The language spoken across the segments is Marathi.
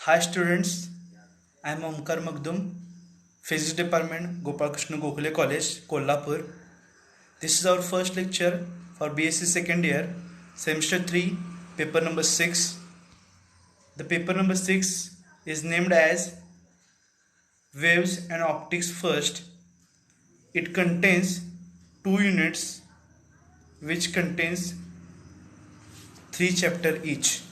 Hi students, I am Omkar Magdum, Physics Department, Gopal Krishna Gokhale College, Kolhapur. This is our first lecture for BSc second year, semester 3, paper number 6. The paper number 6 is named as Waves and Optics First. It contains 2 units which contains 3 chapters each.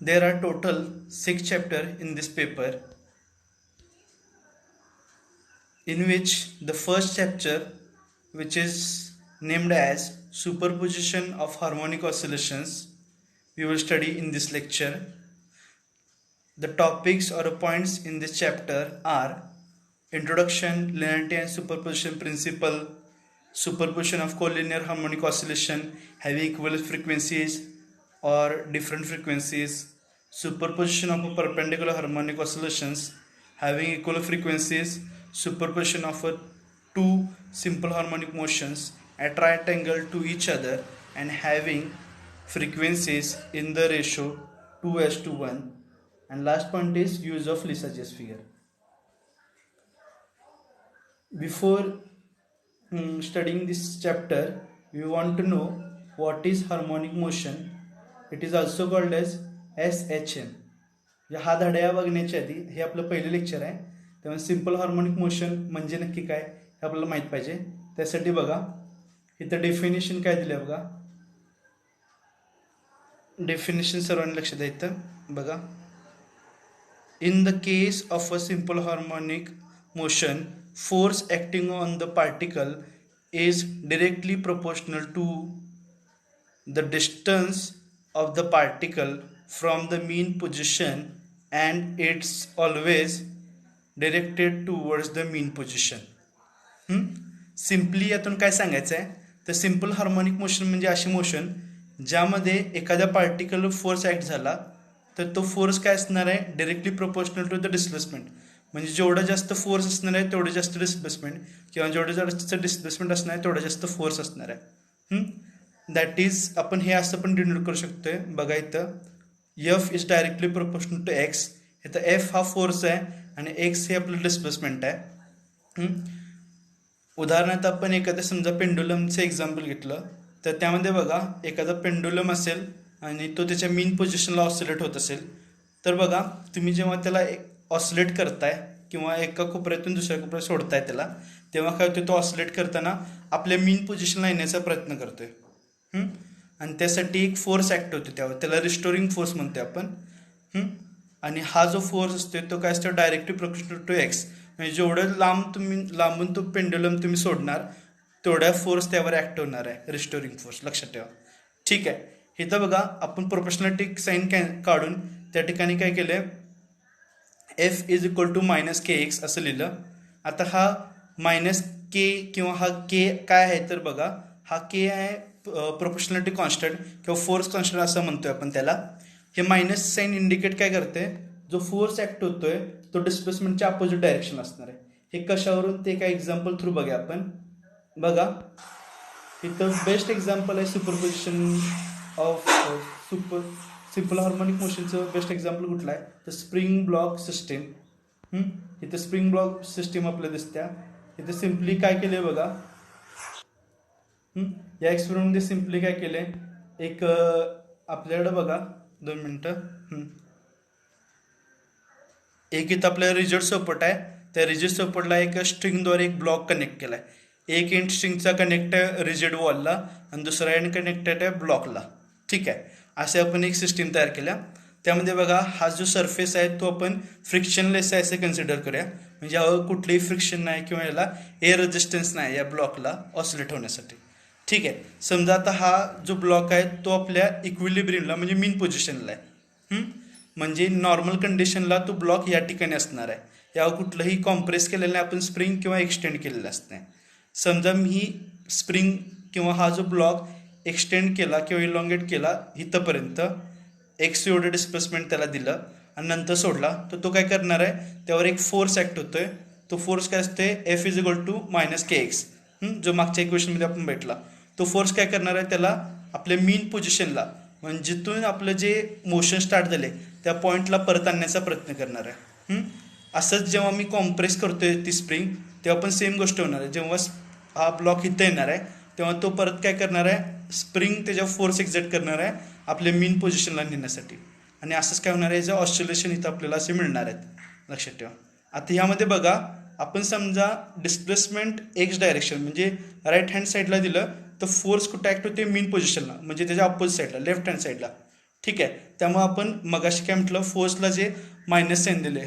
There are total 6 chapters in this paper, in which the first chapter, which is named as Superposition of Harmonic Oscillations, we will study in this lecture. The topics or points in this chapter are Introduction, Linearity and Superposition Principle, Superposition of Collinear Harmonic Oscillation having equivalent frequencies or different frequencies, Superposition of Perpendicular Harmonic Oscillations having equal frequencies, Superposition of two simple harmonic motions at right angle to each other and having frequencies in the ratio 2:1, and last point is use of Lissajous figure. Before studying this chapter, we want to know what is harmonic motion. It is also called as SHM. हा धड्या बघण्याच्या आधी हे आपलं पहिलं लेक्चर आहे, त्यामुळे सिंपल हार्मोनिक मोशन म्हणजे नक्की काय हे आपल्याला माहीत पाहिजे. त्यासाठी बघा इथं डेफिनेशन काय दिलं बघा. डेफिनेशन सर्वांनी लक्ष द्यायचं बघा. In the case of a simple harmonic motion, force acting on the particle is directly proportional to the distance of the particle from the mean position, and it's always directed towards the mean position. Simply यातून काय सांगायचं आहे तर सिम्पल हार्मोनिक मोशन म्हणजे अशी मोशन ज्यामध्ये एखाद्या पार्टिकल फोर्स ॲक्ट झाला तर तो फोर्स काय असणार आहे directly proportional to the displacement. म्हणजे जेवढा जास्त फोर्स असणार आहे तेवढं जास्त डिस्प्लेसमेंट, किंवा जेवढं जास्त डिस्प्लेसमेंट असणार आहे तेवढं जास्त फोर्स असणार आहे. दॅट इज आपण हे असं पण डिनोट करू शकतोय बघा. इथं F is directly proportional to X. इथं एफ हा फोर्स आहे आणि एक्स हे आपलं डिस्प्लेसमेंट आहे. उदाहरणार्थ आपण एखाद्या समजा पेंडुलमचं एक्झाम्पल घेतलं तर त्यामध्ये बघा एखादा पेंडुलम असेल आणि तो त्याच्या मीन पोझिशनला ऑसिलेट होत असेल तर बघा तुम्ही जेव्हा त्याला ऑसिलेट करताय किंवा एका कोपऱ्यातून दुसऱ्या कोपऱ्यात सोडताय त्याला, तेव्हा काय होतं तो ऑसिलेट करताना आपल्या मीन पोझिशनला येण्याचा प्रयत्न करतोय आणि त्यासाठी एक फोर्स ॲक्ट होतो त्याला रिस्टोरिंग फोर्स म्हणतोय आपण. आणि हा जो फोर्स असतो तो काय असतो डायरेक्टली प्रोपोर्शनल टू एक्स. म्हणजे जेवढं लांबून तो पेंडुलम तुम्ही सोडणार तेवढ्या फोर्स त्यावर ॲक्ट होणार आहे, रिस्टोरिंग फोर्स. लक्षात ठेवा. ठीक आहे. इथं बघा आपण प्रोपोर्शनॅलिटी साईन काढून त्या ठिकाणी काय केलं F is equal to minus K X असं लिहिलं. आता हा मायनस के किंवा हा के काय आहे तर बघा हा के आहे प्रोपोर्शनॅलिटी कॉन्स्टंट किंवा फोर्स कॉन्स्टंट असं म्हणतोय आपण त्याला. हे मायनस साईन इंडिकेट काय करते जो फोर्स ॲक्ट होतोय तो डिस्प्लेसमेंटच्या अपोजिट डायरेक्शन असणार आहे. हे कशावरून ते काय एक्झाम्पल थ्रू बघा आपण. बघा इथं बेस्ट एक्झाम्पल आहे सुपरपोजिशन ऑफ सिम्पल हार्मोनिक मोशनचं बेस्ट एक्झाम्पल कुठलं आहे तर स्प्रिंग ब्लॉक सिस्टीम. इथं स्प्रिंग ब्लॉक सिस्टीम आपल्याला दिसत्या. इथं सिम्पली काय केलंय बघा. या एक्सपेरिमेंटमध्ये सिम्पली काय केलंय एक आपल्याकडं बघा 2 मिनटं. एक इथं आपल्याला रिजिड सपोर्ट आहे. त्या रिजिड सपोर्टला एक स्ट्रिंगद्वारे एक ब्लॉक कनेक्ट केला आहे. एक एंड स्ट्रिंगचा कनेक्ट आहे रिजिड वॉलला आणि दुसरा एंड कनेक्टेड आहे ब्लॉकला. ठीक आहे. असे आपण एक सिस्टीम तयार केल्या. त्यामध्ये बघा हा जो सरफेस आहे तो आपण फ्रिक्शनलेस आहे असे कन्सिडर करूया. म्हणजे यावर कुठलेही फ्रिक्शन नाही किंवा याला एअर रेजिस्टन्स नाही या ब्लॉकला ऑसिलेट होण्यासाठी. ठीक आहे. समजा आता हा जो ब्लॉक आहे तो आपल्या इक्विलिब्रियमला म्हणजे मीन पोझिशनला आहे. म्हणजे नॉर्मल कंडिशनला तो ब्लॉक या ठिकाणी असणार आहे. यावर कुठलंही कॉम्प्रेस केलेलं नाही आपण स्प्रिंग किंवा एक्सटेंड केलेलं असतं. समजा मी स्प्रिंग किंवा हा जो ब्लॉक एक्सटेंड केला किंवा इलॉंगेट केला इथंपर्यंत एक्स एवढं डिस्प्लेसमेंट त्याला दिलं आणि नंतर सोडला तर तो काय करणार आहे त्यावर एक फोर्स ॲक्ट होतोय. तो फोर्स काय असते F is equal to minus K X, जो मागच्या इक्वेशनमध्ये आपण भेटला. तो फोर्स काय करणार आहे त्याला आपल्या मीन पोझिशनला म्हणजे जिथून आपलं जे मोशन स्टार्ट झाले त्या पॉईंटला परत आणण्याचा प्रयत्न करणार आहे. असंच जेव्हा मी कॉम्प्रेस करतोय ती स्प्रिंग तेव्हा पण सेम गोष्ट होणार आहे. जेव्हा हा ब्लॉक इथं येणार आहे तेव्हा तो परत काय करणार आहे, स्प्रिंग त्याच्या फोर्स एक्झर्ट करणार आहे आपल्या मेन पोझिशनला नेण्यासाठी. आणि असंच काय होणार आहे, याचं ऑस्ट्रेलेशन इथं आपल्याला असे मिळणार आहेत, लक्षात ठेवा. आता ह्यामध्ये बघा, आपण समजा डिस्प्लेसमेंट एक्स डायरेक्शन म्हणजे राईट हँड साईडला दिलं तर फोर्स कुठं ॲक्ट होते, मेन पोझिशनला म्हणजे त्याच्या अपोजिट साईडला, लेफ्ट हँड साईडला. ठीक आहे, त्यामुळे आपण मगाशी काय म्हटलं, फोर्सला जे मायनस साईन दिले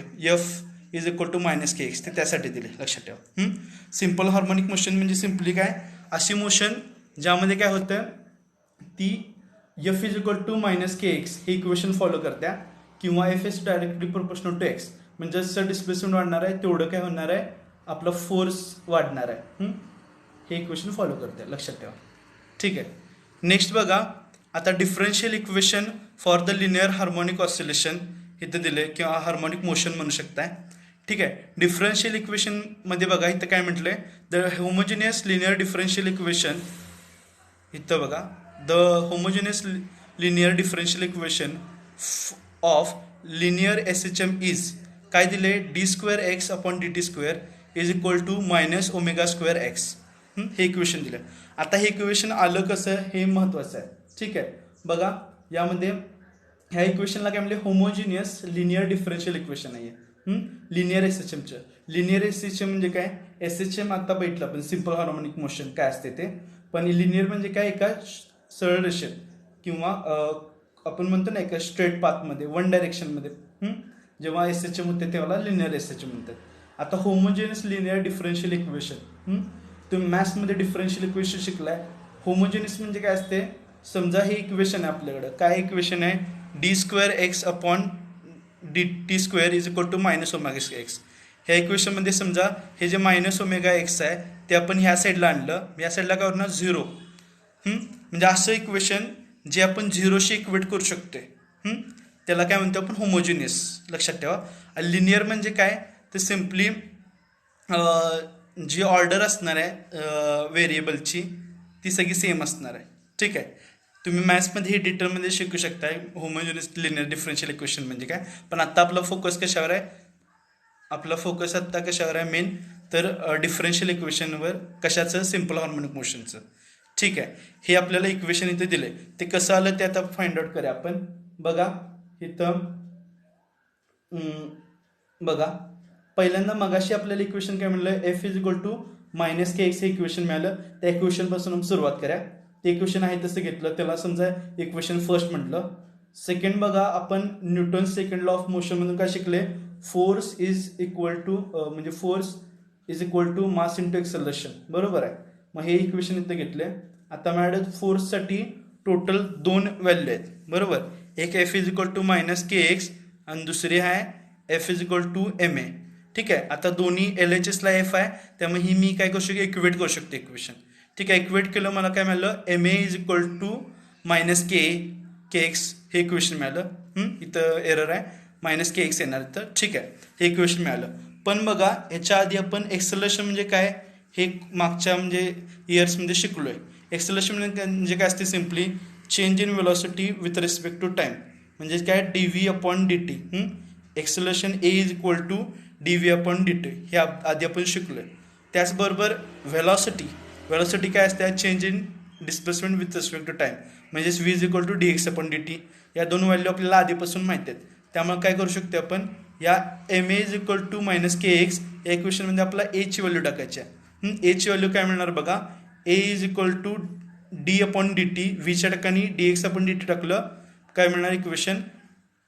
F=-KX ते त्यासाठी दिले, लक्षात ठेवा. सिम्पल हार्मोनिक मोशन म्हणजे सिम्पली काय, अशी मोशन ज्यामध्ये काय होतं, ती F=-KX हे इक्वेशन फॉलो करत्या, किंवा F directly proportional to X, म्हणजे जसं डिस्प्लेसमेंट वाढणार आहे तेवढं काय होणार आहे, आपला फोर्स वाढणार आहे. हे इक्वेशन फॉलो करते, लक्षात ठेवा. ठीक आहे, नेक्स्ट बघा. आता differential equation for the linear harmonic oscillation इथं दिले, किंवा हार्मोनिक मोशन म्हणू शकताय. ठीक आहे, डिफरन्शियल इक्वेशनमध्ये बघा इथं काय म्हटलंय, the homogeneous linear differential equation. इथं बघा, the homogeneous linear differential equation of linear SHM is काय दिले, d²x/dt² =-ω²x. हे इक्वेशन दिलं. आता हे इक्वेशन आलं कसं हे महत्त्वाचं आहे. ठीक आहे, बघा यामध्ये ह्या इक्वेशनला काय म्हणले, होमोजिनियस लिनियर डिफरन्शियल इक्वेशन आहे. लिनियर SHMचं. लिनियर SHM म्हणजे काय, SHM आता बैठलं आपण सिम्पल हार्मोनिक मोशन काय असते ते, पण लिनियर म्हणजे काय, एका सरळ रेषेत किंवा आपण म्हणतो ना एका स्ट्रेट पाथमध्ये, वन डायरेक्शनमध्ये जेव्हा SHM होते तेव्हा लिनियर SHM म्हणतात. आता होमोजिनियस लिनियर डिफरन्शियल इक्वेशन, तुम्ही मॅथ्समध्ये डिफरन्शियल इक्वेशन शिकलाय. होमोजिनियस म्हणजे काय असते, समजा हे इक्वेशन आहे आपल्याकडं, काय इक्वेशन आहे, d²x/dt² ह्या इक्वेशनमध्ये समजा हे जे -ω(x) आहे ते आपण ह्या साईडला आणलं, या साईडला काय होणार, 0. म्हणजे असं इक्वेशन जे आपण 0शी इक्वेट करू शकतोय, त्याला काय म्हणतो आपण, होमोजिनियस, लक्षात ठेवा. लिनियर म्हणजे काय, तर सिम्पली जी ऑर्डर असणार आहे व्हेरिएबलची ती सगळी सेम असणार आहे. ठीक आहे, तुम्ही मॅथ्समध्ये हे डिटेलमध्ये शिकू शकताय होमोजिनियस लिनियर डिफरन्शियल इक्वेशन म्हणजे काय. पण आत्ता आपला फोकस कशावर आहे, आपला फोकस आत्ता कशावर आहे मेन, तर डिफरन्शियल इक्वेशनवर, कशाचं, सिम्पल हार्मोनिक मोशनचं. ठीक आहे, हे आपल्याला इक्वेशन इथे दिले, ते कसं आलं ते आता फाइंड आउट करूया आपण. बघा इथं बघा, पहिल्यांदा मगाशी आपल्याला इक्वेशन काय म्हणलं, F=-KX हे इक्वेशन मिळालं. त्या इक्वेशनपासून सुरुवात करूया. ते इक्वेशन आहे तसं घेतलं, त्याला समजा इक्वेशन फर्स्ट म्हटलं. सेकंड बघा, आपण Newton second law of motion मधून काय शिकले, force is equal to mass into acceleration, बरोबर आहे. मग हे इक्वेशन इथं घेतले. आता मॅडम फोर्ससाठी टोटल 2 व्हॅल्यू आहेत, बरोबर. एक F=-KX आणि दुसरी आहे F=-ma. ठीक आहे, आता दोन्ही LHSला F आहे, त्यामुळे ही मी काय करू शकतो, इक्वेट करू शकतो इक्वेशन. ठीक आहे, इक्वेट केलं, मला काय मिळालं, ma=-KX हे इक्वेशन मिळालं. इथं एरर आहे, -KX येणार तर. ठीक आहे, हे इक्वेशन मिळालं. पण बघा, ह्याच्या आधी आपण एक्सेलरेशन म्हणजे काय हे मागच्या म्हणजे इयर्समध्ये शिकलोय. एक्सेलरेशन म्हणजे काय असते, simply change in velocity with respect to time, म्हणजे काय, dv/dt. एक्सेलरेशन A=dv/dt हे आधी आपण शिकलोय. त्याचबरोबर व्हेलॉसिटी काय असते, change in displacement with respect to time, म्हणजेच v=dx/dt. या 2 व्हॅल्यू आपल्याला आधीपासून माहिती आहेत. त्यामुळे काय करू शकतो आपण, या ma=-KX या इक्वेशनमध्ये आपला a ची व्हॅल्यू टाकायची आहे. a ची व्हॅल्यू काय मिळणार बघा, a=-d/dt, vच्या ठिकाणी dx/dt टाकलं, काय मिळणार इक्वेशन,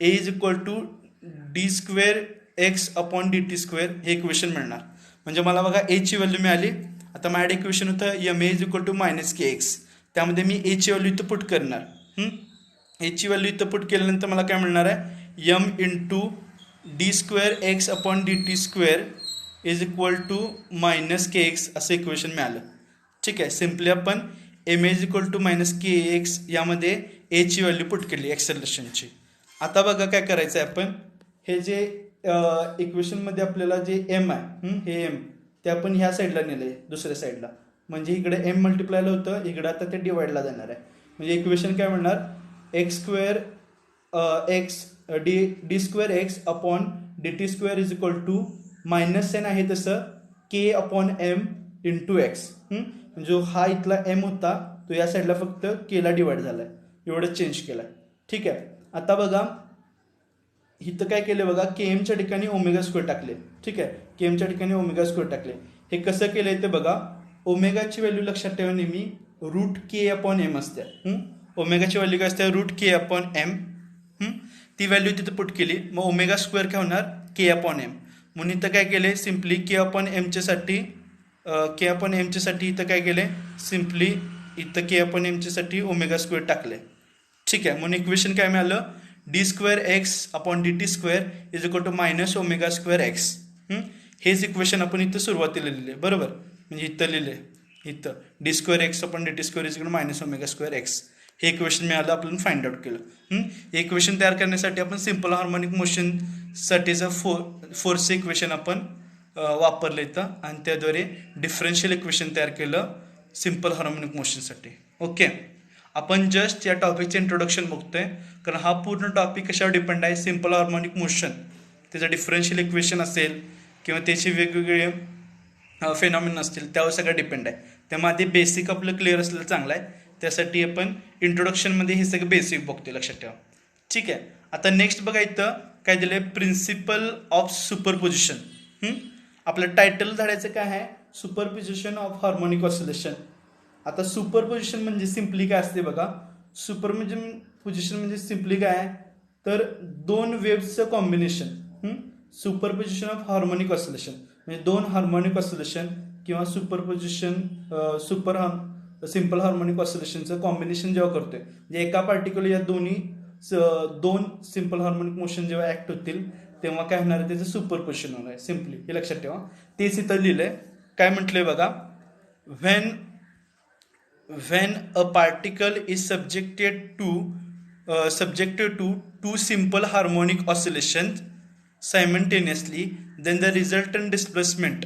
a=d²x/dt² हे इक्वेशन मिळणार. म्हणजे मला बघा a ची व्हॅल्यू मिळाली. आता माझ्याकडे इक्वेशन होतं ma=-KX, त्यामध्ये मी a ची व्हॅल्यू इथं पुट करणार. a ची व्हॅल्यू इथं पुट केल्यानंतर मला काय मिळणार आहे, m×d²x/dt² असं इक्वेशन मिळालं. ठीक आहे, सिम्पली आपण ma=-KX यामध्ये a ची व्हॅल्यू पुट केली एक्सेलरेशनची. आता बघा काय करायचं आहे, आपण हे जे इक्वेशनमध्ये आपल्याला जे m आहे, हे m ते आपण ह्या साईडला नेलं आहे, दुसऱ्या साईडला, म्हणजे इकडे m मल्टिप्लायला होतं, इकडे आता ते डिवाइडला जाणार आहे. म्हणजे इक्वेशन काय म्हणणार, X square X D square X upon D T square is equal to minus sine आहे तसं K upon M into X. जो हा इथला एम होता तो या साईडला फक्त केला डिवाइड झाला आहे, एवढं चेंज केलं आहे. ठीक आहे. आता बघा इथं काय केलं बघा, के एमच्या ठिकाणी ओमेगा स्क्वेअर टाकले. ठीक आहे, के एमच्या ठिकाणी ओमेगा स्क्वेअर टाकले. हे कसं केलंय ते बघा, ओमेगाची व्हॅल्यू लक्षात ठेवा नेहमी रूट के अपॉन एम असते. ओमेगाची व्हॅल्यू काय असते, रूट के अपॉन एम. ती व्हॅल्यू तिथं पुट केली, मग ओमेगा स्क्वेअर काय होणार, के अपॉन एम. म्हणून इथं काय केले, सिम्पली के अपॉन एमच्यासाठी इथं काय केले, सिम्पली इथं के अपॉन एमच्यासाठी ओमेगा स्क्वेअर टाकले. ठीक आहे. म्हणून इक्वेशन काय मिळालं, D square X upon D T square is equal to minus omega square X. हेच इक्वेशन आपण इथं सुरुवातीला लिहिले, बरोबर. म्हणजे इथं लिहिले, इथं D square X upon D T square is equal to minus omega square X. हे इक्वेशन मिळालं, आपण फाइंड आउट केलं. हे इक्वेशन तयार करण्यासाठी आपण सिम्पल हार्मोनिक मोशनसाठीचं फोर्सचं इक्वेशन आपण वापरलं इथं, आणि त्याद्वारे डिफरन्शियल इक्वेशन तयार केलं सिम्पल हार्मोनिक मोशनसाठी. ओके. आपण जस्ट या टॉपिकचं इंट्रोडक्शन बघतोय, कारण हा पूर्ण टॉपिक कशावर डिपेंड आहे, सिम्पल हार्मोनिक मोशन, त्याचं डिफरन्शियल इक्वेशन असेल किंवा त्याचे वेगवेगळे फेनॉमिनन असतील, त्यावर सगळं डिपेंड आहे. त्यामुळे आधी बेसिक आपलं क्लिअर असलेलं चांगलं आहे. त्यासाठी आपण इंट्रोडक्शनमध्ये हे सगळं बेसिक बघतोय, लक्षात ठेवा. ठीक आहे. आता नेक्स्ट बघा, इथं काय दिलंय, प्रिन्सिपल ऑफ सुपरपोजिशन. आपलं टायटल धडायचं काय आहे, सुपरपोजिशन ऑफ हार्मोनिक ऑसिलेशन. आता सुपरपोजिशन म्हणजे सिम्पली काय असते बघा, सुपरपोजिशन म्हणजे सिम्पली काय आहे, तर दोन वेव्हचं combination. Superposition of harmonic oscillation म्हणजे दोन हार्मोनिक ऑसिलेशन किंवा सुपरपोजिशन सिम्पल हार्मोनिक ऑसिलेशनचं कॉम्बिनेशन जेव्हा करतोय, म्हणजे एका पार्टिक्युलर या दोन सिम्पल हार्मोनिक मोशन जेव्हा ऍक्ट होतील तेव्हा काय होणार आहे, त्याचं सुपरपोजिशन होणार आहे. सिम्पली हे लक्षात ठेवा. तेच इथं लिहिलंय. काय म्हटलंय बघा, when a particle is subjected to two simple harmonic oscillations simultaneously, then the resultant displacement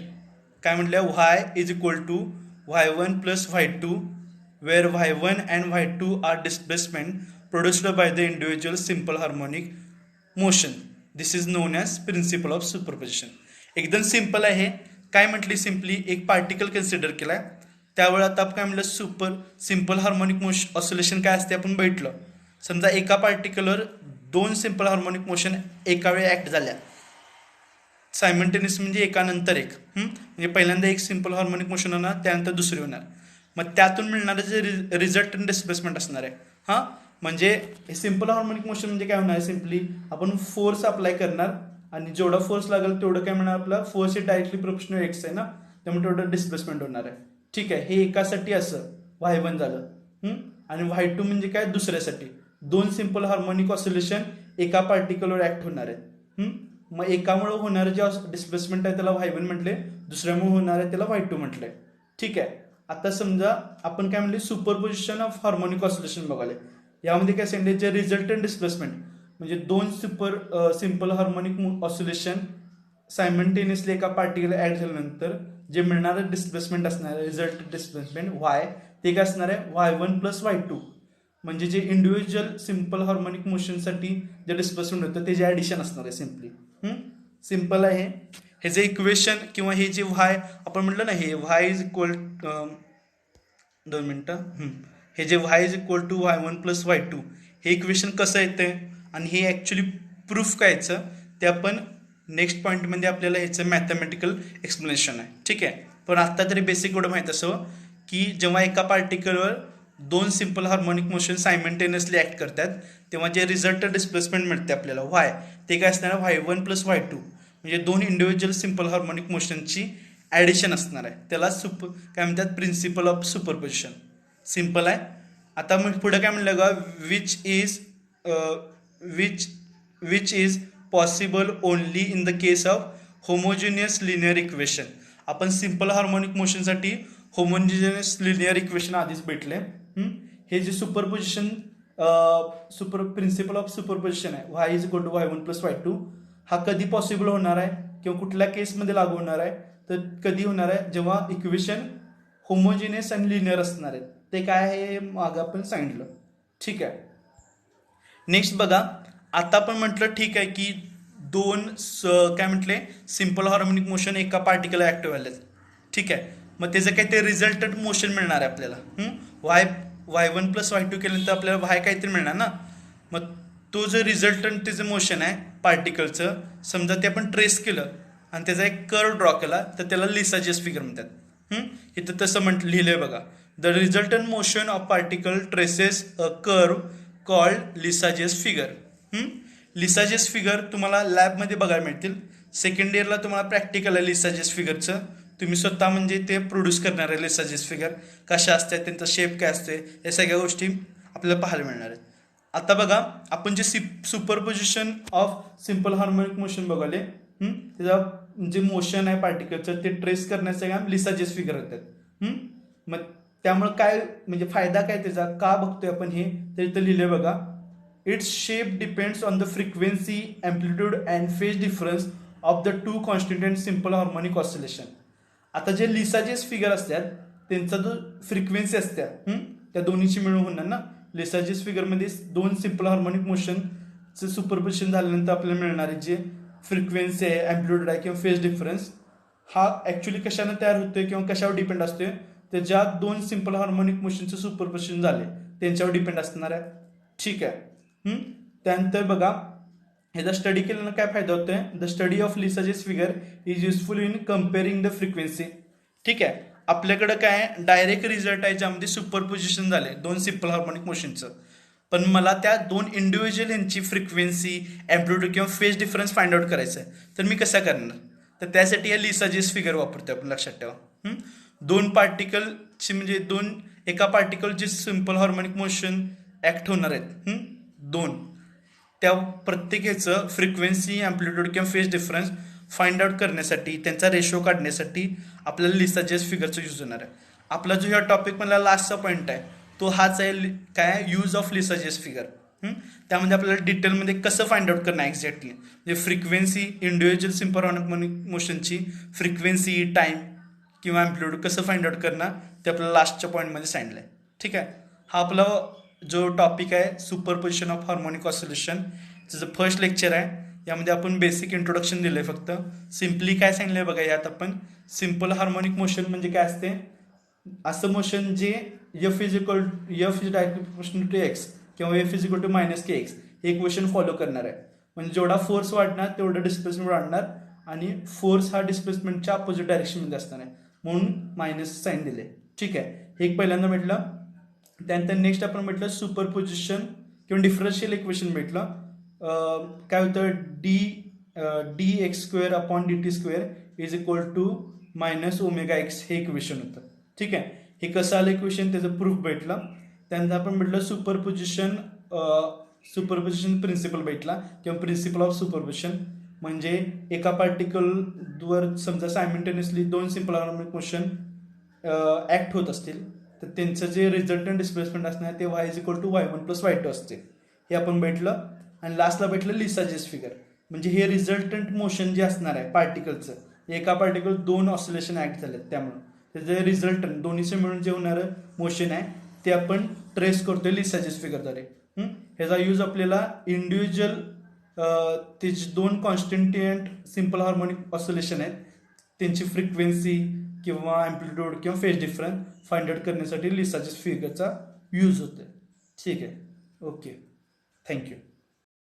काय म्हटलं, y is equal to y1 plus y2, where y1 and y2 are displacement produced by the individual simple harmonic motion. This is known as principle of superposition. एकदम सिम्पल आहे. काय म्हटली, सिम्पली एक पार्टिकल कन्सिडर केलाय, त्यावेळी आता आपण काय म्हटलं, सिम्पल हार्मोनिक ऑसिलेशन काय असते आपण बैठलं. समजा एका पार्टिक्युलर दोन सिम्पल हार्मोनिक मोशन एका वेळी ऍक्ट झाल्या सायमल्टेनियस, म्हणजे एकानंतर एक. म्हणजे पहिल्यांदा एक सिम्पल हार्मोनिक मोशन होणार, त्यानंतर दुसरी होणार. मग त्यातून मिळणारे जे रिझल्टंट डिस्प्लेसमेंट असणार आहे, म्हणजे हे सिम्पल हार्मोनिक मोशन म्हणजे काय होणार आहे, सिम्पली आपण फोर्स अप्लाय करणार आणि जेवढा फोर्स लागेल तेवढं काय म्हणणार, आपला फोर्स हे डायरेक्टली प्रोपोर्शनल एक्स आहे ना, त्यामुळे तेवढं डिस्प्लेसमेंट होणार आहे. ठीक आहे. हे एकासाठी असं y1 झालं, आणि y2 म्हणजे काय, दुसऱ्यासाठी. दोन सिम्पल हार्मोनिक ऑसिलेशन एका पार्टिकलवर ऍक्ट होणार आहेत. मग एकामुळे होणारं जे डिस्प्लेसमेंट आहे त्याला y1 म्हटले, दुसऱ्यामुळे होणार आहे त्याला y2 म्हटलंय. ठीक आहे. आता समजा आपण काय म्हणले, सुपरपोजिशन ऑफ हार्मोनिक ऑसिलेशन बघाले. यामध्ये काय सांगितले, जे रिझल्टंट डिस्प्लेसमेंट म्हणजे दोन सिम्पल हार्मोनिक ऑसिलेशन सायमल्टेनियसली एका पार्टिकलला ऍड झाल्यानंतर जे मिळणारं डिस्प्लेसमेंट असणार आहे, रिझल्ट डिस्प्लेसमेंट y, ते काय असणार आहे, y1 प्लस y2. म्हणजे जे इंडिव्हिज्युअल सिम्पल हार्मोनिक मोशनसाठी जे डिस्प्लेसमेंट होतं ते जे ॲडिशन असणार आहे. सिम्पली सिम्पल आहे. हे जे इक्वेशन किंवा हे जे y आपण म्हटलं ना, हे y इज इक्वल 2 मिनटं, हे जे y is equal to y1 plus y2 हे इक्वेशन कसं येतंय आणि हे ॲक्च्युली प्रूफ काय यायचं ते आपण नेक्स्ट पॉईंटमध्ये आपल्याला ह्याचं मॅथमॅटिकल एक्सप्लेनेशन आहे. ठीक आहे. पण आत्ता तरी बेसिक एवढं माहीत असावं की जेव्हा एका पार्टिकलवर दोन simple harmonic motion simultaneously act करतात तेव्हा जे रिझल्ट डिस्प्लेसमेंट मिळते आपल्याला y, ते काय असणार आहे, y1 प्लस y2. म्हणजे दोन इंडिव्हिज्युअल सिम्पल हार्मोनिक मोशनची ॲडिशन असणार आहे. त्याला काय म्हणतात, प्रिन्सिपल ऑफ सुपरपोजिशन. सिम्पल आहे. आता मग पुढे काय म्हणलं का, which is possible only in the case of homogeneous linear equation. आपण सिम्पल हार्मोनिक मोशनसाठी होमोजिनियस लिनियर इक्वेशन आधीच भेटले. हे जे सुपरपोजिशन प्रिन्सिपल ऑफ सुपरपोजिशन आहे, y is equal to y1 plus y2, हा कधी पॉसिबल होणार आहे किंवा कुठल्या केसमध्ये लागू होणार आहे, तर कधी होणार आहे, जेव्हा इक्वेशन होमोजिनियस आणि लिनियर असणार आहेत. ते काय आहे मागं आपण सांगितलं. ठीक आहे. नेक्स्ट बघा, आता आपण म्हटलं ठीक आहे की काय म्हटले, सिम्पल हार्मोनिक मोशन एका पार्टिकल ऍक्टिव्ह आले, ठीक आहे. मग त्याचं काय ते रिझल्टंट मोशन मिळणार आहे आपल्याला. वाय 1 + y2 केल्यानंतर आपल्याला वाय काहीतरी मिळणार ना. मग तो जो रिझल्टंट त्याचं मोशन आहे पार्टिकलचं, समजा ते आपण ट्रेस केलं आणि त्याचा एक कर्व ड्रॉ केला तर त्याला लिसाजेस फिगर म्हणतात. इथं तसं लिहिलंय बघा, the resultant motion of particle traces a curve called Lissajous figure. Lissajous figure तुम्हाला लॅबमध्ये बघायला मिळतील. सेकंड इयरला तुम्हाला प्रॅक्टिकल आहे लिसाजेस फिगरचं. तुम्ही स्वतः म्हणजे ते प्रोड्यूस करणार आहे लिसाजेस फिगर, कशा असतात, त्यांचा शेप काय असते, या सगळ्या गोष्टी आपल्याला पाहायला मिळणार आहेत. आता बघा, आपण जे superposition of simple harmonic motion बघाले, त्याचा जे मोशन आहे पार्टिकलचं ते ट्रेस करण्याचं काम लिसाजेस फिगर होतात. मग त्यामुळे काय म्हणजे फायदा काय त्याचा, का बघतोय आपण हे, तर इथं लिहिलंय बघा, its shape depends on the frequency, amplitude and phase difference of the two constituent simple harmonic oscillation. आता जे लिसाजेस फिगर असतात त्यांचा जो फ्रिक्वेन्सी असत्या त्या दोन्हीची मिळून होणार ना. लिसाजेस फिगरमध्ये दोन सिम्पल हार्मोनिक मोशनचं सुपरपोजिशन झाल्यानंतर आपल्याला मिळणारे जे फ्रिक्वेन्सी आहे, एम्प्लिट्यूड आहे किंवा फेज डिफरन्स, हा ऍक्च्युली कशाने तयार होतोय किंवा कशावर डिपेंड असतोय, तर ज्या दोन सिम्पल हार्मोनिक मोशनचं सुपरपोजिशन झाले त्यांच्यावर डिपेंड असणार आहे, ठीक आहे. त्यानंतर बघा, ह्याचा स्टडी केल्यानं काय फायदा होतोय, the study of Lissajous figure is useful in comparing the frequency. ठीक आहे, आपल्याकडे काय डायरेक्ट रिझल्ट आहे ज्यामध्ये सुपरपोजिशन झाले दोन सिम्पल हार्मोनिक मोशनचं, पण मला त्या दोन इंडिव्हिज्युअल यांची फ्रिक्वेन्सी, एम्प्लिट्यूड किंवा फेज डिफरन्स फाइंड आउट करायचं आहे. तर मी कसं करणार, तर त्यासाठी या लिसाजेस फिगर वापरतोय आपण, लक्षात ठेवा. दोन पार्टिकलची म्हणजे एका पार्टिकलचे सिम्पल हार्मोनिक मोशन ऍक्ट होणार आहेत दोन, त्या प्रत्येकाचं फ्रिक्वेन्सी, एम्प्लिट्यूड किंवा फेज डिफरन्स फाइंड आउट करण्यासाठी, त्यांचा रेशो काढण्यासाठी आपल्याला लिसाजेस फिगरचा यूज होणार आहे. आपला जो ह्या टॉपिकमधला लास्टचा पॉईंट आहे तो हाच आहे, काय, यूज ऑफ लिसाजेस फिगर. त्यामध्ये आपल्याला डिटेलमध्ये कसं फाइंड आउट करणं एक्झॅक्टली, म्हणजे फ्रिक्वेन्सी, इंडिव्हिज्युअल सिम्पल हार्मोनिक मोशनची फ्रिक्वेन्सी, टाइम किंवा एम्प्लिट्यूड कसं फाइंड आउट करणं ते आपल्याला लास्टच्या पॉईंटमध्ये सांगितलं आहे. ठीक आहे, हा आपला जो टॉपिक आहे सुपरपोजिशन ऑफ हार्मोनिक ऑसिलेशन, त्याचं फर्स्ट लेक्चर आहे. यामध्ये आपण बेसिक इंट्रोडक्शन दिलंय, फक्त सिम्पली काय सांगितलंय बघा. यात आपण सिम्पल हार्मोनिक मोशन म्हणजे काय असते, असं मोशन जे F is directly proportional to x किंवा F is equal to -kx हे इक्वेशन फॉलो करणार आहे. म्हणजे जेवढा फोर्स वाढणार तेवढं डिस्प्लेसमेंट वाढणार, आणि फोर्स हा डिस्प्लेसमेंटच्या अपोजिट डायरेक्शनमध्ये असणार आहे, म्हणून मायनस साईन दिले. ठीक आहे, हे एक पहिल्यांदा म्हटलं. त्यानंतर नेक्स्ट आपण म्हटलं सुपरपोजिशन किंवा डिफरन्शियल इक्वेशन भेटलं. काय होतं, dx² upon dt² is equal to -ωx हे इक्वेशन होतं. ठीक आहे, हे कसं आलं इक्वेशन, त्याचं प्रूफ भेटलं. त्यानंतर आपण म्हटलं सुपरपोजिशन प्रिन्सिपल भेटला किंवा प्रिन्सिपल ऑफ सुपरपोजिशन, म्हणजे एका पार्टिकलवर समजा सायमल्टेनियसली दोन सिम्पल हार्मोनिक मोशन ऍक्ट होत असतील तर त्यांचं जे रिझल्टंट डिस्प्लेसमेंट असणार ते y is equal to y1 + y2 असते, हे आपण भेटलं. आणि लास्टला भेटलं लिसाजेस फिगर, म्हणजे हे रिझल्टंट मोशन जे असणार आहे पार्टिकलचं, एका पार्टिकल दोन ऑसिलेशन ऍक्ट झालेत त्यामुळे त्याचे रिझल्टंट दोन्हीचे मिळून जे होणारं मोशन आहे ते आपण ट्रेस करतोय लिसाजेस फिगरद्वारे. ह्याचा यूज आपल्याला इंडिव्हिज्युअल ते दोन कॉन्स्टिट्युएंट सिम्पल हार्मोनिक ऑसिलेशन आहेत त्यांची फ्रिक्वेन्सी किंवा एम्प्लिट्यूड किंवा फेज डिफरन्स फाइंड आउट करण्यासाठी लिसाजेस फिगरचा यूज होतोय. ठीक आहे, ओके, थँक्यू.